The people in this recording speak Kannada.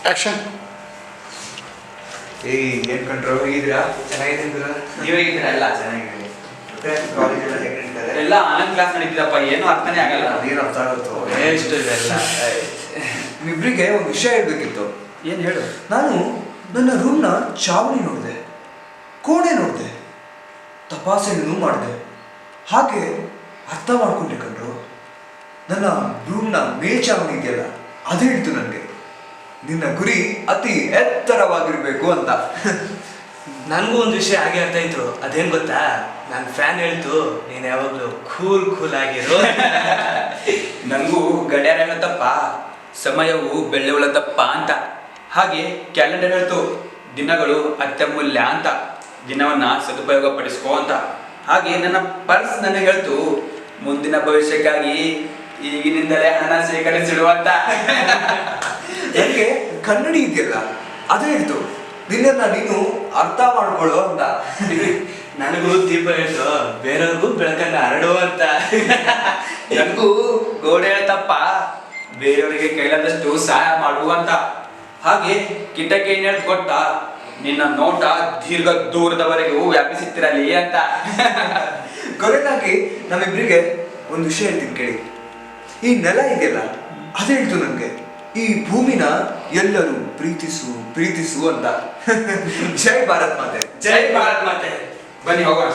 ಆಕ್ಷನ್. ಏನ್ ಕಂಡ್ರು ಹೇಗಿದ್ದೀರಾ? ಚೆನ್ನಾಗಿದ್ದೀರಾ? ನೀವು ಹೇಗಿದ್ದೀರಾ? ಎಲ್ಲ ಚೆನ್ನಾಗಿದೆ. ಮತ್ತೆ ಕಾಲೇಜ್ ಎಲ್ಲ ಹೇಗೆ ನಡೀತದೆ? ಎಲ್ಲ ಆನಂದ್ ಕ್ಲಾಸ್ ನಡೀತಿದಪ್ಪ, ಏನು ಅರ್ಥನೇ ಆಗಲ್ಲ. ಅದೇನು ಅರ್ಥ ಆಗುತ್ತೋ ಎಷ್ಟು ಇದೆಲ್ಲ. ನಿಮ್ಮಿಬ್ರಿಗೆ ಒಂದು ವಿಷಯ ಹೇಳ್ಬೇಕಿತ್ತು. ಏನು ಹೇಳು. ನಾನು ನನ್ನ ರೂಮ್ನ ಚಾವಣಿ ನೋಡಿದೆ, ಕೋಣೆ ನೋಡಿದೆ, ತಪಾಸಣೆನೂ ಮಾಡಿದೆ. ಹಾಗೆ ಅರ್ಥ ಮಾಡ್ಕೊಂಡೆ ಕಂಡ್ರು, ನನ್ನ ರೂಮ್ನ ಮೇಲ್ಚಾವಣಿ ಇದೆಯಲ್ಲ ಅದು ಹೇಳ್ತು ನನಗೆ ನಿನ್ನ ಗುರಿ ಅತಿ ಎತ್ತರವಾಗಿರ್ಬೇಕು ಅಂತ. ನನಗೂ ಒಂದು ವಿಷಯ ಹಾಗೆ ಅರ್ಥ ಆಯ್ತು. ಅದೇನು ಗೊತ್ತಾ, ನನ್ನ ಫ್ಯಾನ್ ಹೇಳ್ತು ನೀನು ಯಾವಾಗಲೂ ಕೂಲ್ ಆಗಿರೋ. ನನಗೂ ಗಡಿಯಾರ ಹೇಳತ್ತಪ್ಪ ಸಮಯವು ಬೆಳ್ಳುಳ್ಳದಪ್ಪ ಅಂತ. ಹಾಗೆ ಕ್ಯಾಲೆಂಡರ್ ಹೇಳ್ತು ದಿನಗಳು ಅತ್ಯಮೂಲ್ಯ ಅಂತ, ದಿನವನ್ನ ಸದುಪಯೋಗ ಪಡಿಸ್ಕೋ ಅಂತ. ಹಾಗೆ ನನ್ನ ಪರ್ಸ್ ನನಗೆ ಹೇಳ್ತು ಮುಂದಿನ ಭವಿಷ್ಯಕ್ಕಾಗಿ ಈಗಿನಿಂದಲೇ ಹಣ ಶೇಖರಿಸಿಡುವಂತ. ನನಗೆ ಕನ್ನಡಿ ಇದೆಯಲ್ಲ ಅದು ಹೇಳ್ತು ನಿನ್ನ ನೀನು ಅರ್ಥ ಮಾಡ್ಕೊಳ್ಳು ಅಂತ. ನನಗೂ ದೀಪ ಹೇಳ್ತು ಬೇರೆಯವ್ರಿಗೂ ಬೆಳಕನ್ನ ಹರಡು ಅಂತ. ನನಗೂ ಗೋಡೆ ಹೇಳ್ತಪ್ಪ ಬೇರೆಯವರಿಗೆ ಕೈಲಾದಷ್ಟು ಸಹಾಯ ಮಾಡುವಂತ. ಹಾಗೆ ಕಿಟಕಿ ಏನ್ ಹೇಳ್ತು ಗೊತ್ತಾ, ನಿನ್ನ ನೋಟ ದೀರ್ಘ ದೂರದವರೆಗೂ ವ್ಯಾಪಿಸುತ್ತಿರಲಿ ಅಂತ. ಕೊನೆಗಾಗಿ ನಮ್ಮಿಬ್ರಿಗೆ ಒಂದು ವಿಷಯ ಹೇಳ್ತೀನಿ ಕೇಳಿ. ಈ ನೆಲ ಇದೆಯಲ್ಲ ಅದು ಹೇಳ್ತು ನನಗೆ ಈ ಭೂಮಿನ ಎಲ್ಲರೂ ಪ್ರೀತಿಸು ಪ್ರೀತಿಸು ಅಂತ. ಜೈ ಭಾರತ್ ಮಾತೆ. ಜೈ ಭಾರತ್ ಮಾತೆ. ಬನ್ನಿ ಹೋಗೋಣ.